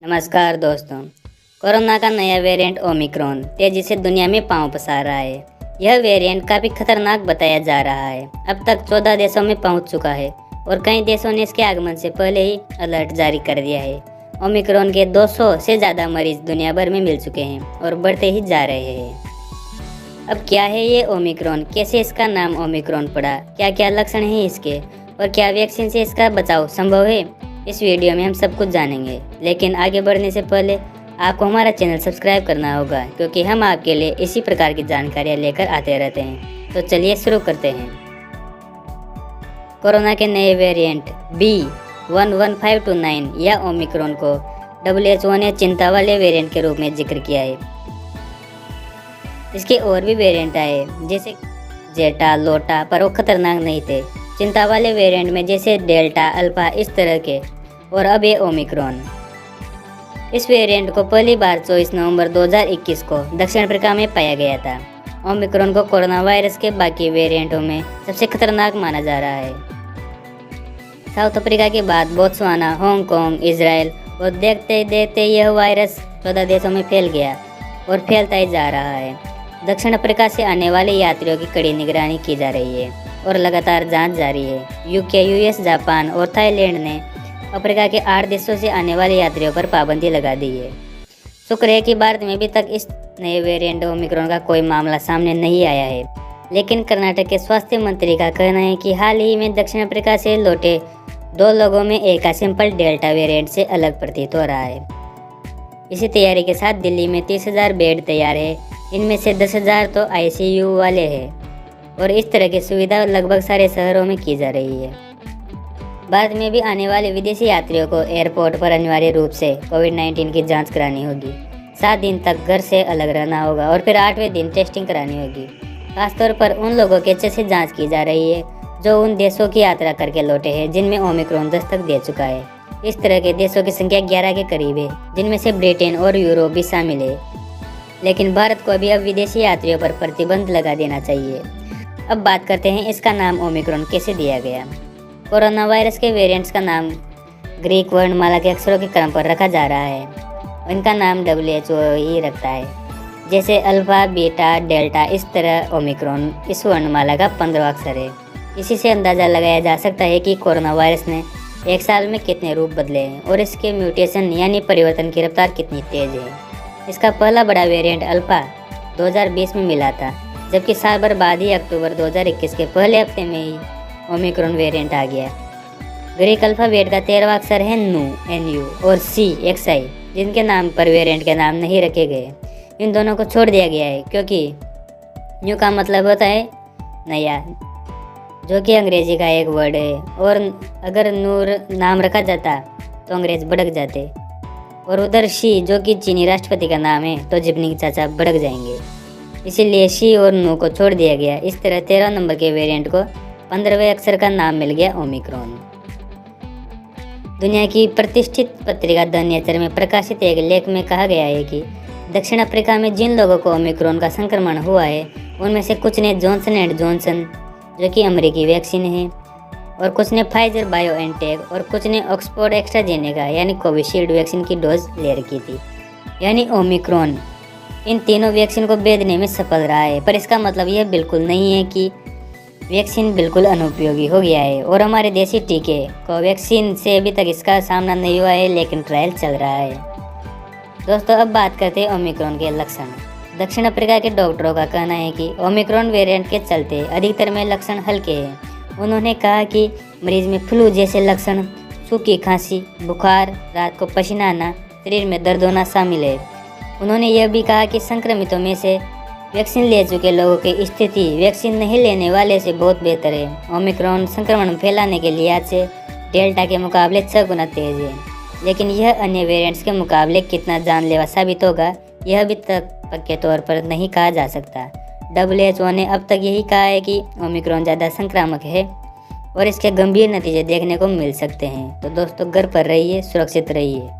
नमस्कार दोस्तों। कोरोना का नया वेरिएंट ओमिक्रॉन तेजी से दुनिया में पांव पसार रहा है। यह वेरिएंट काफ़ी खतरनाक बताया जा रहा है। अब तक 14 देशों में पहुंच चुका है और कई देशों ने इसके आगमन से पहले ही अलर्ट जारी कर दिया है। ओमिक्रॉन के 200 से ज़्यादा मरीज दुनिया भर में मिल चुके हैं और बढ़ते ही जा रहे हैं। अब क्या है ये ओमिक्रॉन, कैसे इसका नाम ओमिक्रॉन पड़ा, क्या क्या लक्षण हैं इसके और क्या वैक्सीन से इसका बचाव संभव है, इस वीडियो में हम सब कुछ जानेंगे। लेकिन आगे बढ़ने से पहले आपको हमारा चैनल सब्सक्राइब करना होगा, क्योंकि हम आपके लिए इसी प्रकार की जानकारियाँ लेकर आते रहते हैं। तो चलिए शुरू करते हैं। कोरोना के नए वेरिएंट B.1.1.529 या ओमिक्रॉन को WHO ने चिंता वाले वेरिएंट के रूप में जिक्र किया है। इसके और भी वेरिएंट आए जैसे जेटा, लोटा, पर वो खतरनाक नहीं थे। चिंता वाले वेरिएंट में जैसे डेल्टा, अल्फा, इस तरह के, और अब ये ओमिक्रॉन। इस वेरिएंट को पहली बार 24 नवंबर 2021 को दक्षिण अफ्रीका में पाया गया था। ओमिक्रॉन को कोरोना वायरस के बाकी वेरिएंटों में सबसे खतरनाक माना जा रहा है। साउथ अफ्रीका के बाद बोत्सवाना, हांगकांग, इजराइल और देखते ही देखते यह वायरस 14 देशों में फैल गया और फैलता ही जा रहा है। दक्षिण अफ्रीका से आने वाले यात्रियों की कड़ी निगरानी की जा रही है और लगातार जांच जारी है। यूके, यूएस, जापान और थाईलैंड ने अफ्रीका के 8 देशों से आने वाले यात्रियों पर पाबंदी लगा दी है। शुक्र है कि भारत में अभी तक इस नए वेरिएंट ओमिक्रॉन का कोई मामला सामने नहीं आया है। लेकिन कर्नाटक के स्वास्थ्य मंत्री का कहना है कि हाल ही में दक्षिण अफ्रीका से लौटे 2 लोगों में एक का सैंपल डेल्टा वेरिएंट से अलग प्रतीत हो रहा है। इसी तैयारी के साथ दिल्ली में 30,000 बेड तैयार है। इनमें से 10,000 तो ICU वाले हैं और इस तरह की सुविधा लगभग सारे शहरों में की जा रही है। भारत में भी आने वाले विदेशी यात्रियों को एयरपोर्ट पर अनिवार्य रूप से कोविड-19 की जांच करानी होगी। 7 दिन तक घर से अलग रहना होगा और फिर 8वें दिन टेस्टिंग करानी होगी। खासतौर पर उन लोगों के अच्छे से जांच की जा रही है जो उन देशों की यात्रा करके लौटे हैं जिनमें ओमिक्रॉन दस्तक दे चुका है। इस तरह के देशों की संख्या 11 के करीब है, जिनमें से ब्रिटेन और यूरोप भी शामिल है। लेकिन भारत को अभी अब विदेशी यात्रियों पर प्रतिबंध लगा देना चाहिए। अब बात करते हैं इसका नाम ओमिक्रॉन कैसे दिया गया। कोरोना वायरस के वेरिएंट्स का नाम ग्रीक वर्णमाला के अक्षरों के क्रम पर रखा जा रहा है। इनका नाम WHO ही रखता है। जैसे अल्फा, बीटा, डेल्टा, इस तरह ओमिक्रॉन इस वर्णमाला का 15वां अक्षर है। इसी से अंदाज़ा लगाया जा सकता है कि कोरोना वायरस ने 1 साल में कितने रूप बदले हैं और इसके म्यूटेशन यानी परिवर्तन की रफ्तार कितनी तेज़ है। इसका पहला बड़ा वेरिएंट अल्फा 2020 में मिला था, जबकि साल भर बाद ही अक्टूबर 2021 के पहले हफ्ते में ही ओमिक्रॉन वेरिएंट आ गया। ग्रीक अल्फ़ाबेट का 13वां अक्षर है NU और CXI, जिनके नाम पर वेरिएंट के नाम नहीं रखे गए। इन दोनों को छोड़ दिया गया है क्योंकि न्यू का मतलब होता है नया, जो कि अंग्रेजी का एक वर्ड है, और अगर नूर नाम रखा जाता तो अंग्रेज भड़क जाते, और उधर शी जो कि चीनी राष्ट्रपति का नाम है तो जिपनी चाचा भड़क जाएंगे। इसीलिए शी और नू को छोड़ दिया गया। इस तरह 13 नंबर के वेरिएंट को 15वें अक्षर का नाम मिल गया ओमिक्रॉन। दुनिया की प्रतिष्ठित पत्रिका द नेचर में प्रकाशित एक लेख में कहा गया है कि दक्षिण अफ्रीका में जिन लोगों को ओमिक्रॉन का संक्रमण हुआ है उनमें से कुछ ने जॉनसन एंड जॉनसन, जो कि अमेरिकी वैक्सीन है, और कुछ ने फाइजर बायोएनटेक और कुछ ने ऑक्सफोर्ड एस्ट्राजेनेका यानी कोविशील्ड वैक्सीन की डोज ले रखी थी। यानी ओमिक्रॉन इन तीनों वैक्सीन को भेदने में सफल रहा है। पर इसका मतलब यह बिल्कुल नहीं है कि वैक्सीन बिल्कुल अनुपयोगी हो गया है, और हमारे देसी टीके कोवैक्सीन से अभी तक इसका सामना नहीं हुआ है, लेकिन ट्रायल चल रहा है। दोस्तों, अब बात करते हैं ओमिक्रॉन के लक्षण। दक्षिण अफ्रीका के डॉक्टरों का कहना है कि ओमिक्रॉन वेरिएंट के चलते अधिकतर में लक्षण हल्के हैं। उन्होंने कहा कि मरीज में फ्लू जैसे लक्षण, सूखी खांसी, बुखार, रात को पसीना आना, शरीर में दर्द होना शामिल है। उन्होंने यह भी कहा कि संक्रमितों में से वैक्सीन ले चुके लोगों की स्थिति वैक्सीन नहीं लेने वाले से बहुत बेहतर है। ओमिक्रॉन संक्रमण फैलाने के लिहाज से डेल्टा के मुकाबले 6 गुना तेज है, लेकिन यह अन्य वेरिएंट्स के मुकाबले कितना जानलेवा साबित होगा यह अभी तक पक्के तौर पर नहीं कहा जा सकता। WHO ने अब तक यही कहा है कि ओमिक्रॉन ज़्यादा संक्रामक है और इसके गंभीर नतीजे देखने को मिल सकते हैं। तो दोस्तों, घर पर रहिए, सुरक्षित रहिए।